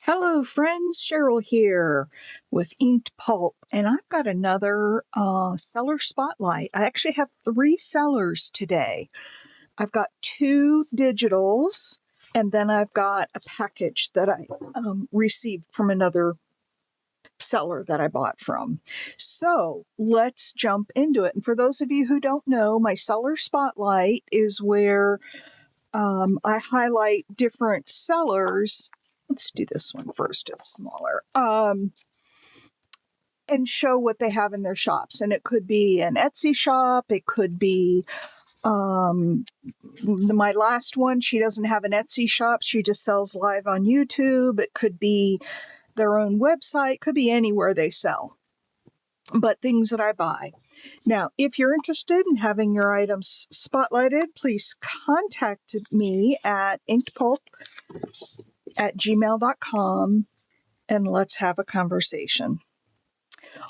Hello friends, Cheryl here with Inked Pulp, and I've got another seller spotlight. I actually have 3 sellers today. I've got 2 digitals, and then I've got a package that I received from another seller that I bought from. So let's jump into it. And for those of you who don't know, my seller spotlight is where I highlight different sellers. Let's do this one first. It's smaller. And show what they have in their shops. And it could be an Etsy shop. It could be my last one. She doesn't have an Etsy shop. She just sells live on YouTube. It could be their own website. Could be anywhere they sell. But things that I buy. Now, if you're interested in having your items spotlighted, please contact me at inkedpulp@gmail.com and let's have a conversation.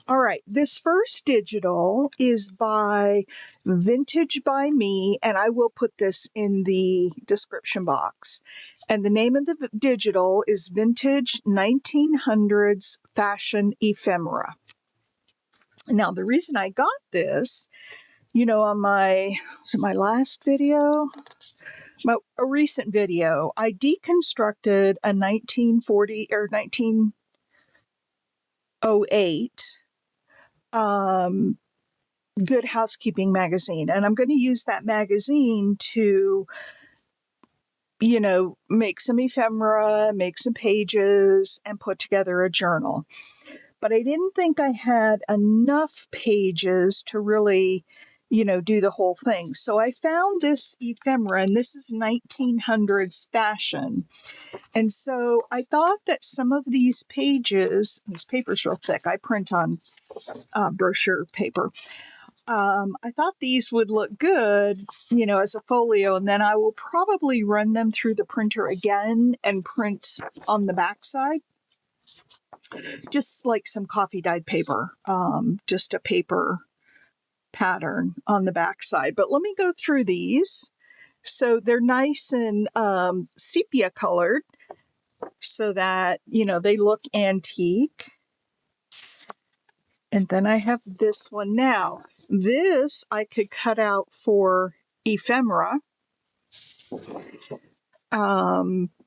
All right, this first digital is by VINTAGEBYME, and I will put this in the description box. And the name of the digital is Vintage 1900s Fashion Ephemera. Now, the reason I got this, on my last video? A recent video, I deconstructed a 1940 or 1908 Good Housekeeping magazine. And I'm going to use that magazine to, make some ephemera, make some pages, and put together a journal. But I didn't think I had enough pages to really, do the whole thing. So I found this ephemera, and this is 1900s fashion. And so I thought that some of these pages, this paper's real thick, I print on brochure paper. I thought these would look good, as a folio, and then I will probably run them through the printer again and print on the backside. Just like some coffee dyed paper, just a paper pattern on the backside. But let me go through these. So they're nice and sepia colored so that, they look antique. And then I have this one now. This I could cut out for ephemera.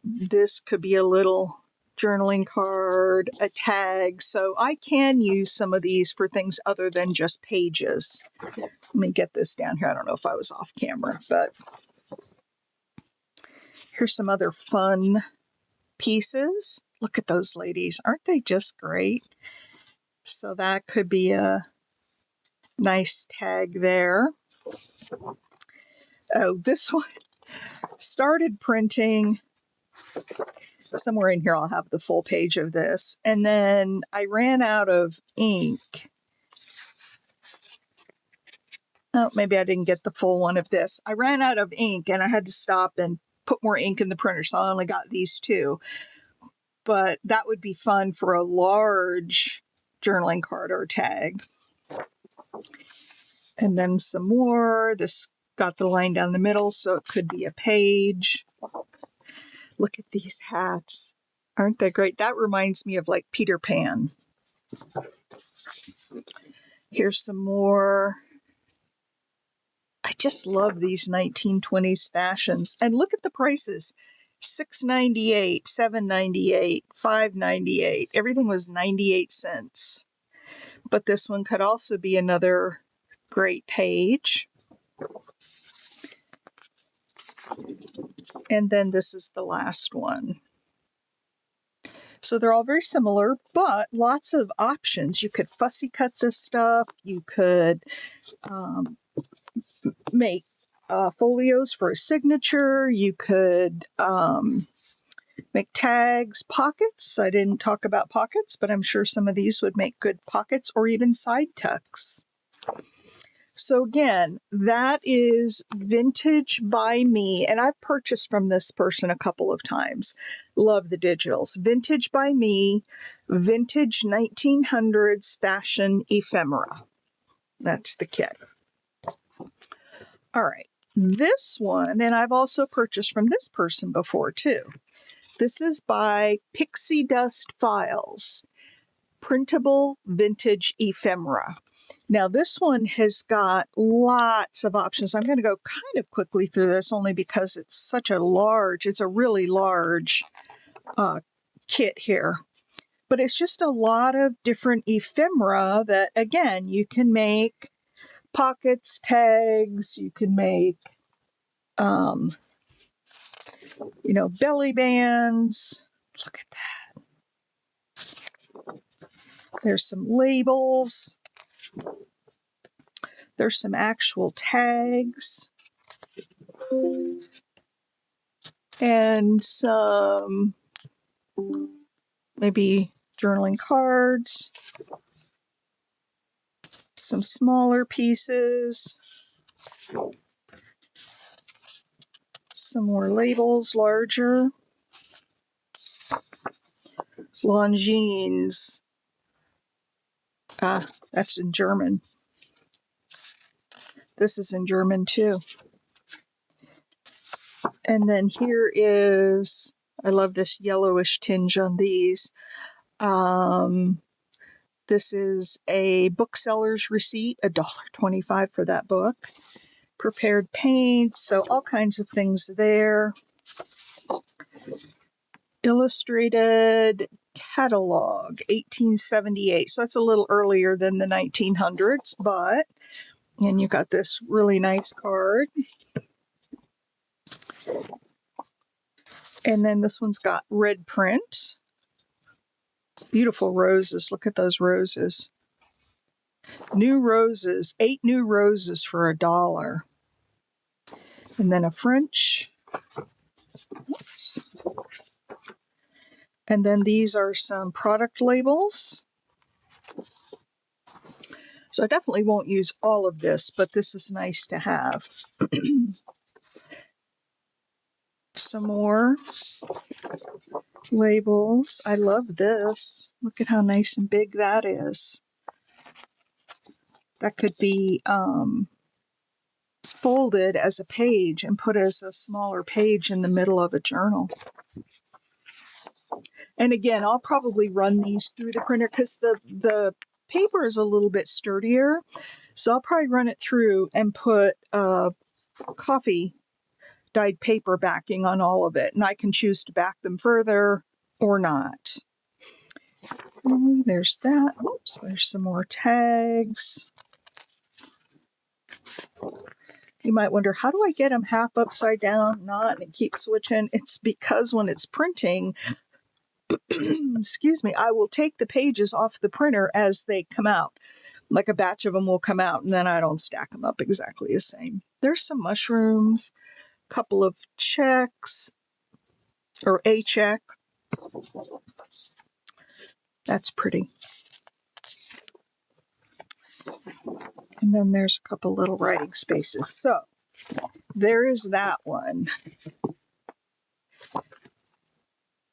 This could be a little journaling card, a tag. So I can use some of these for things other than just pages. Let me get this down here. I don't know if I was off camera, but here's some other fun pieces. Look at those ladies. Aren't they just great? So that could be a nice tag there. Oh, this one started printing. Somewhere in here I'll have the full page of this. And then I ran out of ink. Oh, maybe I didn't get the full one of this. I ran out of ink and I had to stop and put more ink in the printer. So I only got these 2. But that would be fun for a large journaling card or tag. And then some more. This got the line down the middle, so it could be a page. Look at these hats. Aren't they great? That reminds me of like Peter Pan. Here's some more. I just love these 1920s fashions. And look at the prices. $6.98, $7.98, $5.98. Everything was 98 cents. But this one could also be another great page. And then this is the last one. So they're all very similar, but lots of options. You could fussy cut this stuff. You could make folios for a signature. You could make tags, pockets. I didn't talk about pockets, but I'm sure some of these would make good pockets or even side tucks. So again, that is Vintage by Me, and I've purchased from this person a couple of times. Love the digitals. Vintage by Me, Vintage 1900s Fashion Ephemera. That's the kit. All right, this one, and I've also purchased from this person before too. This is by Pixie Dust Files, Printable Vintage Ephemera. Now, this one has got lots of options. I'm going to go kind of quickly through this only because it's a really large kit here. But it's just a lot of different ephemera that, again, you can make pockets, tags, you can make, belly bands. Look at that. There's some labels. There's some actual tags. And some maybe journaling cards. Some smaller pieces. Some more labels, larger. Longines. That's in German. This is in German too. And then here is, I love this yellowish tinge on these. This is a bookseller's receipt, $1.25 for that book. Prepared paints, so all kinds of things there. Illustrated catalog, 1878. So that's a little earlier than the 1900s, and you got this really nice card. And then this one's got red print. Beautiful roses. Look at those roses. New roses. 8 new roses for $1. And then a French. Oops. And then these are some product labels. So I definitely won't use all of this, but this is nice to have. Some more labels. I love this. Look at how nice and big that is. That could be folded as a page and put as a smaller page in the middle of a journal. And again, I'll probably run these through the printer because the paper is a little bit sturdier. So I'll probably run it through and put coffee dyed paper backing on all of it. And I can choose to back them further or not. And there's that. Oops, there's some more tags. You might wonder, how do I get them half upside down, not, and keep switching? It's because when it's printing, excuse me, I will take the pages off the printer as they come out. Like a batch of them will come out, and then I don't stack them up exactly the same. There's some mushrooms, a couple of checks, or a check. That's pretty. And then there's a couple little writing spaces. So there is that one.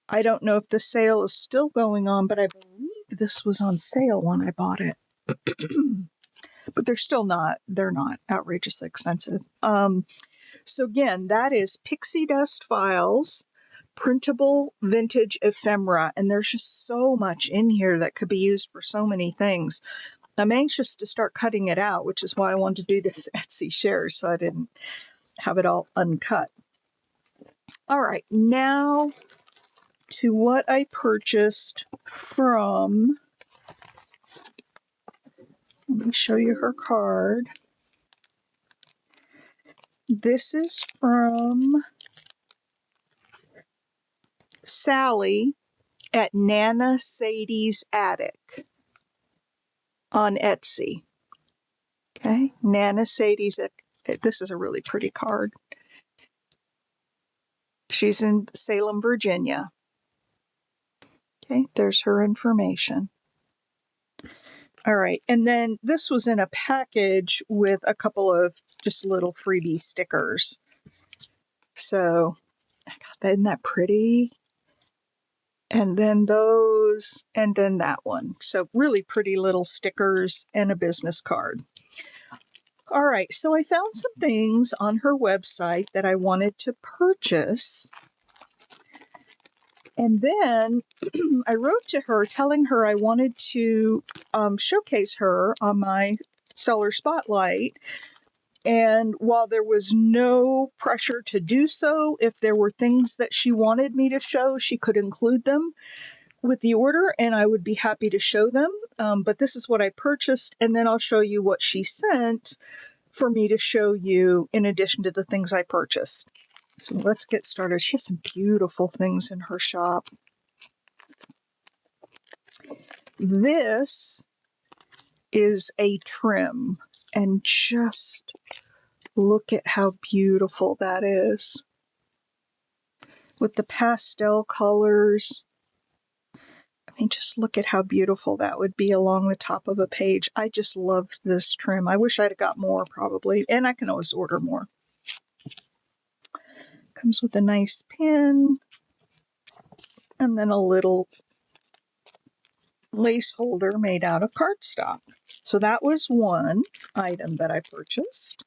I don't know if the sale is still going on, but I believe this was on sale when I bought it. But they're not outrageously expensive. So again, that is Pixie Dust Files, Printable Vintage Ephemera. And there's just so much in here that could be used for so many things. I'm anxious to start cutting it out, which is why I wanted to do this Etsy share so I didn't have it all uncut. All right, now to what I purchased from, let me show you her card. This is from Sally at Nana Sadie's Attic on Etsy. Okay, Nana Sadie's Attic. This is a really pretty card. She's in Salem, Virginia. Okay, there's her information. All right, and then this was in a package with a couple of just little freebie stickers. So, isn't that pretty? And then those, and then that one. So really pretty little stickers and a business card. All right, so I found some things on her website that I wanted to purchase. And then I wrote to her telling her I wanted to showcase her on my seller spotlight. And while there was no pressure to do so, if there were things that she wanted me to show, she could include them with the order and I would be happy to show them. But this is what I purchased, and then I'll show you what she sent for me to show you in addition to the things I purchased. So let's get started. She has some beautiful things in her shop. This is a trim, and just look at how beautiful that is. With the pastel colors. I mean, just look at how beautiful that would be along the top of a page. I just loved this trim. I wish I'd have got more probably, and I can always order more. Comes with a nice pin and then a little lace holder made out of cardstock. So that was one item that I purchased.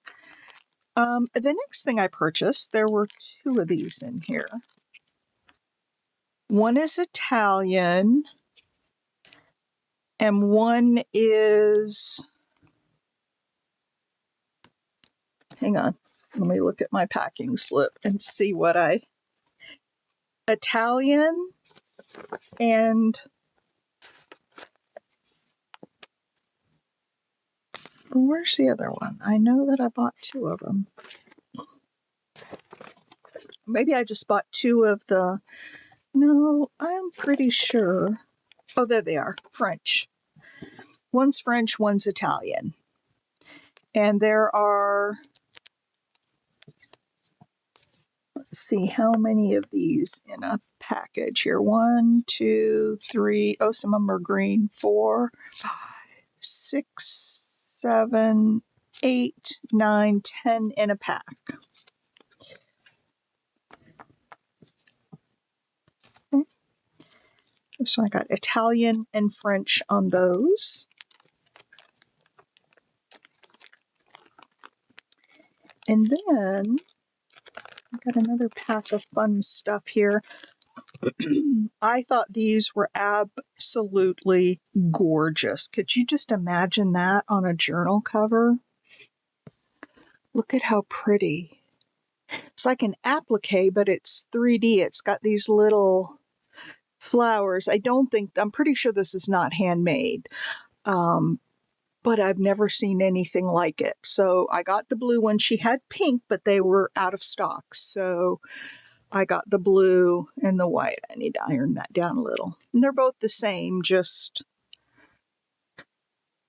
The next thing I purchased, there were two of these in here. One is Italian and one is, hang on, let me look at my packing slip and see what Italian and where's the other one? I know that I bought two of them. Maybe I just bought two of the, no, I'm pretty sure. Oh, there they are, French. One's French, one's Italian. And there are, let's see, how many of these in a package here? 1, 2, 3, oh, some of them are green. 4, 5, 6, 7, 8, 9, 10 in a pack. Okay. So I got Italian and French on those. And then I got another pack of fun stuff here. I thought these were absolutely gorgeous. Could you just imagine that on a journal cover? Look at how pretty. It's like an applique, but it's 3D. It's got these little flowers. I'm pretty sure this is not handmade. But I've never seen anything like it. So I got the blue one. She had pink, but they were out of stock. So I got the blue and the white. I need to iron that down a little. And they're both the same, just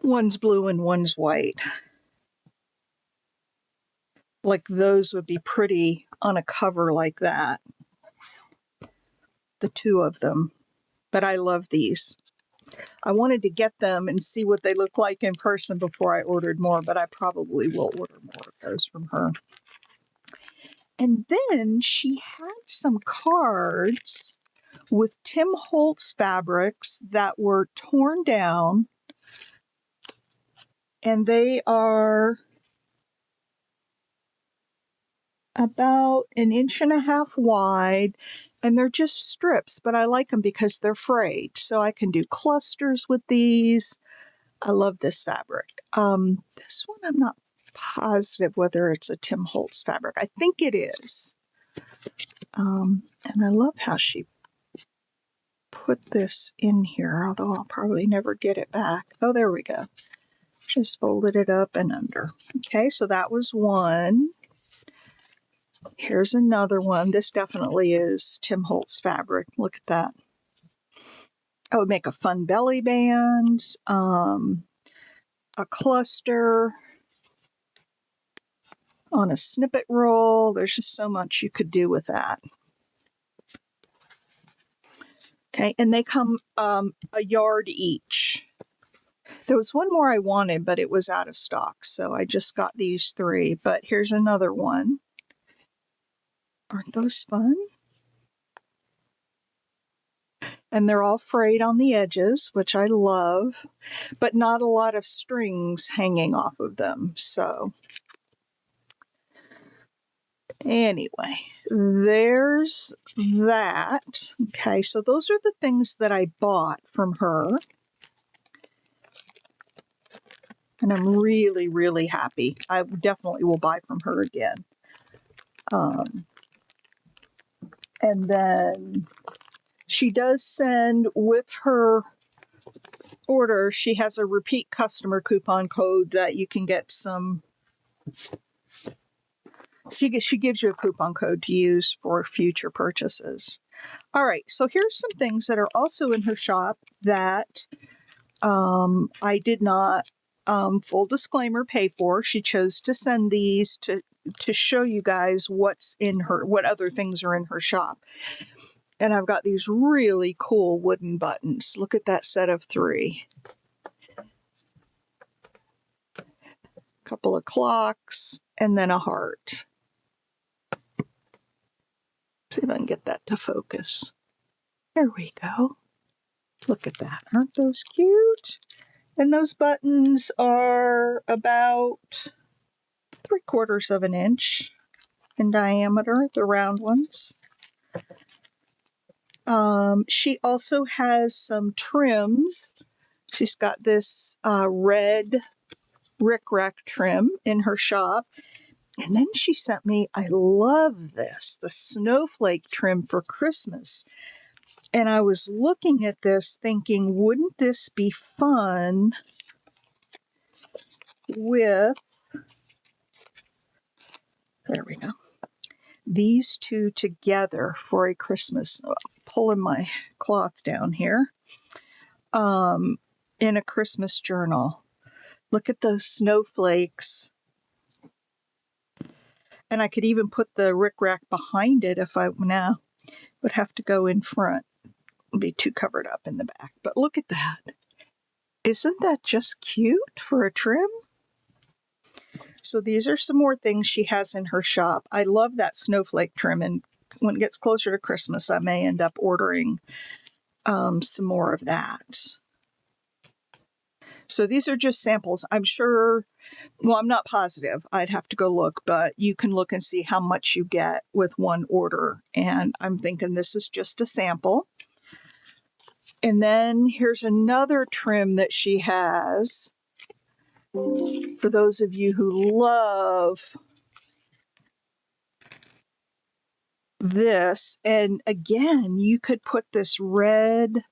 one's blue and one's white. Like those would be pretty on a cover like that. The two of them. But I love these. I wanted to get them and see what they look like in person before I ordered more, but I probably will order more of those from her. And then she had some cards with Tim Holtz fabrics that were torn down, and they are about 1.5 inches wide, and they're just strips, but I like them because they're frayed, so I can do clusters with these. I love this fabric. This one I'm not positive whether it's a Tim Holtz fabric. I think it is. And I love how she put this in here, although I'll probably never get it back. Oh, there we go. Just folded it up and under. Okay, so that was one. Here's another one. This definitely is Tim Holtz fabric. Look at that. I would make a fun belly band, a cluster on a snippet roll. There's just so much you could do with that. Okay, and they come a yard each. There was one more I wanted, but it was out of stock, so I just got these 3. But here's another one. Aren't those fun? And they're all frayed on the edges, which I love, but not a lot of strings hanging off of them. So Anyway, there's that. Okay, so those are the things that I bought from her. And I'm really, really happy. I definitely will buy from her again. And then she does send with her order, she has a repeat customer coupon code that you can get some. She gives you a coupon code to use for future purchases. All right, so here's some things that are also in her shop that I did not, full disclaimer, pay for. She chose to send these to show you guys what other things are in her shop. And I've got these really cool wooden buttons. Look at that set of 3. A couple of clocks and then a heart. See if I can get that to focus. There we go. Look at that. Aren't those cute? And those buttons are about 3/4 of an inch in diameter, the round ones. She also has some trims. She's got this red rickrack trim in her shop. And then she sent me, I love this, the snowflake trim for Christmas. And I was looking at this thinking, wouldn't this be fun with, there we go, these two together for a Christmas, pulling my cloth down here, in a Christmas journal. Look at those snowflakes. And I could even put the rickrack behind it if I now would have to go in front. It'd be too covered up in the back. But look at that. Isn't that just cute for a trim? So these are some more things she has in her shop. I love that snowflake trim, and when it gets closer to Christmas, I may end up ordering some more of that. So these are just samples. I'm sure, well, I'm not positive. I'd have to go look, but you can look and see how much you get with one order. And I'm thinking this is just a sample. And then here's another trim that she has. For those of you who love this, and again, you could put this red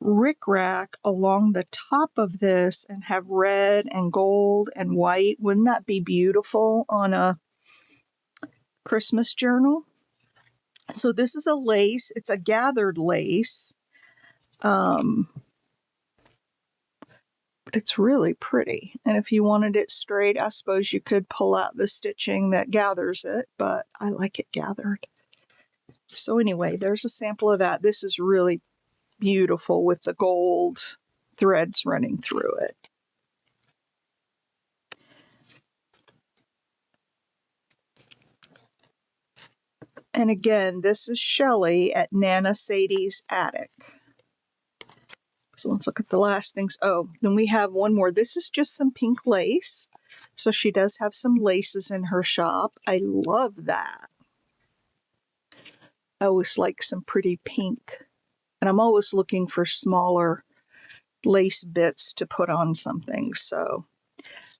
rickrack along the top of this and have red and gold and white. Wouldn't that be beautiful on a Christmas journal? So this is a lace. It's a gathered lace. But it's really pretty. And if you wanted it straight, I suppose you could pull out the stitching that gathers it, but I like it gathered. So anyway, there's a sample of that. This is really beautiful with the gold threads running through it. And again, this is Shelley at Nana Sadie's Attic. So let's look at the last things. Oh, then we have one more. This is just some pink lace. So she does have some laces in her shop. I love that. I always like some pretty pink. And I'm always looking for smaller lace bits to put on something. So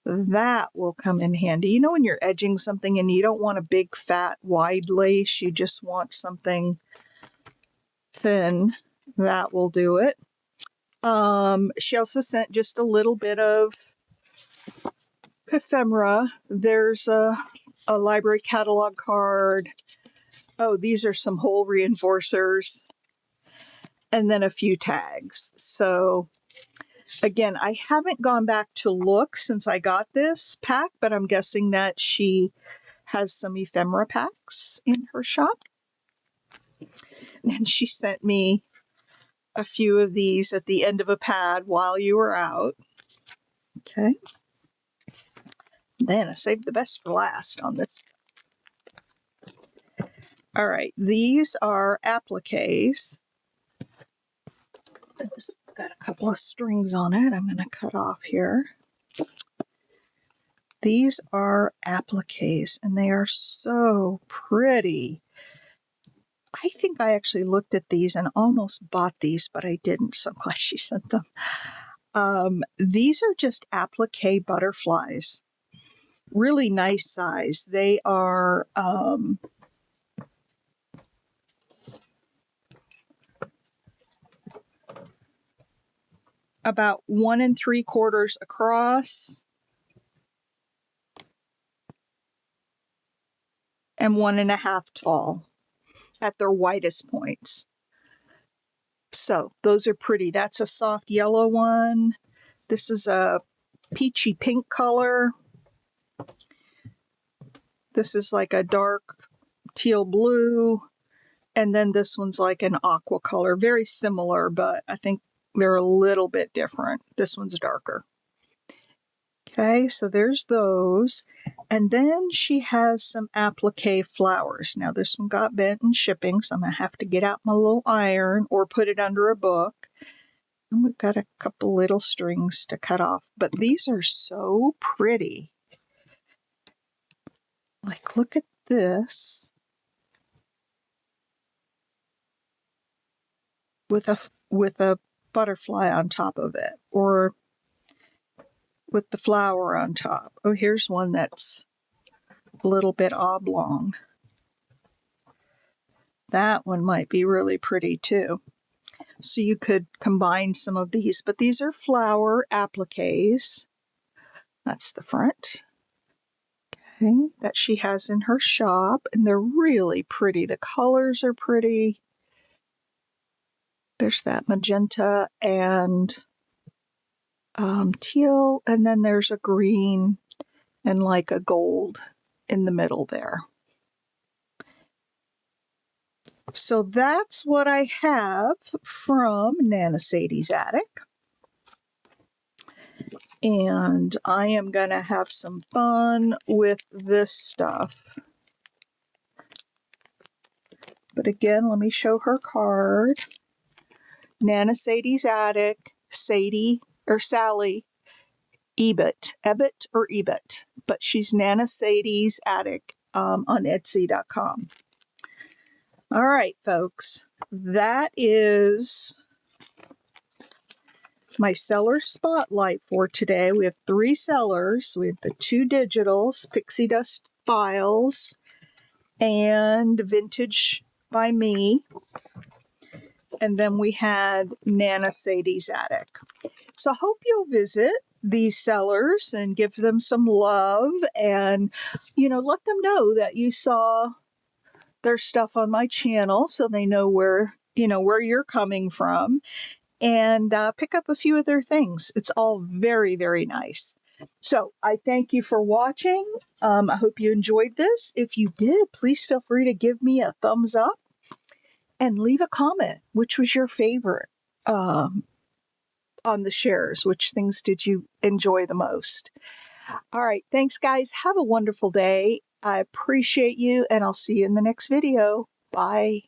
that will come in handy. You know, when you're edging something and you don't want a big, fat, wide lace, you just want something thin, that will do it. She also sent just a little bit of ephemera. There's a library catalog card. Oh, these are some hole reinforcers. And then a few tags. So again, I haven't gone back to look since I got this pack, but I'm guessing that she has some ephemera packs in her shop. And she sent me a few of these at the end of a pad while you were out. Okay. Then I saved the best for last on this. All right, these are appliques. This has got a couple of strings on it. I'm going to cut off here. These are appliques, and they are so pretty. I think I actually looked at these and almost bought these, but I didn't, so I'm glad she sent them. These are just applique butterflies. Really nice size. They are about 1 3/4 across and 1 1/2 tall at their widest points. So those are pretty. That's a soft yellow one. This is a peachy pink color. This is like a dark teal blue. And then this one's like an aqua color. Very similar, but I think they're a little bit different. This one's darker. Okay, so there's those. And then she has some applique flowers. Now this one got bent in shipping, so I'm going to have to get out my little iron or put it under a book. And we've got a couple little strings to cut off. But these are so pretty. Like, look at this. With a butterfly on top of it, or with the flower on top. Oh, here's one that's a little bit oblong. That one might be really pretty too. So you could combine some of these, but these are flower appliques. That's the front. Okay, that she has in her shop, and they're really pretty. The colors are pretty. There's that magenta and teal, and then there's a green and like a gold in the middle there. So that's what I have from Nana Sadie's attic. And I am going to have some fun with this stuff. But again, let me show her card. Nana Sadie's attic, Sadie or Sally Ebbett or Ebbett, but she's Nana Sadie's attic on Etsy.com. All right, folks, that is my seller spotlight for today. We have 3 sellers. We have the 2 digitals, Pixie Dust Files and Vintage by Me. And then we had Nana Sadie's attic. So I hope you'll visit these sellers and give them some love and, let them know that you saw their stuff on my channel so they know where you're coming from, and pick up a few of their things. It's all very, very nice. So I thank you for watching. I hope you enjoyed this. If you did, please feel free to give me a thumbs up and leave a comment. Which was your favorite on the shares? Which things did you enjoy the most? All right. Thanks, guys. Have a wonderful day. I appreciate you, and I'll see you in the next video. Bye.